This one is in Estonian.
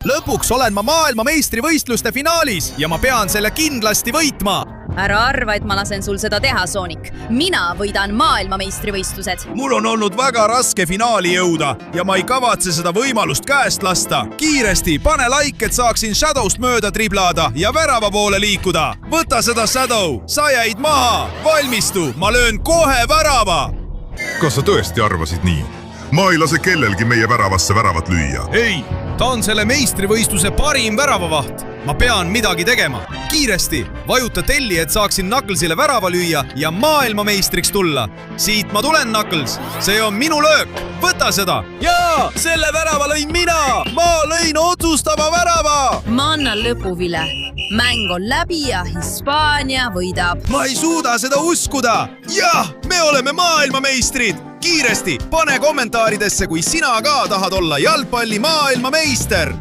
Lõpuks olen ma maailmameistrivõistluste finaalis ja ma pean selle kindlasti võitma. Ära arva, et ma lasen sul seda teha, Sonic. Mina võidan maailmameistrivõistlused. Mul on olnud väga raske finaali jõuda ja ma ei kavatse seda võimalust käest lasta. Kiiresti, pane like, et saaksin Shadowst mööda triblada ja värava poole liikuda. Võta seda, Shadow! Sa jäid maha! Valmistu, ma löön kohe värava! Kas sa tõesti arvasid nii? Ma ei lase kellelgi meie väravasse väravat lüüa. Ei, ta on selle meistrivõistluse parim väravavaht. Ma pean midagi tegema. Kiiresti, vajuta telli, et saaksin Knucklesile värava lüüa ja maailmameistriks tulla. Siit ma tulen, Knuckles. See on minu löök. Võta seda. Jaa, selle värava lõin mina. Ma lõin otsustava värava. Ma annan lõpuvile. Mäng on läbi ja Hispaania võidab. Ma ei suuda seda uskuda. Jah, me oleme maailmameistrid. Kiiresti, pane kommentaaridesse, kui sina ka tahad olla jalgpalli maailmameister.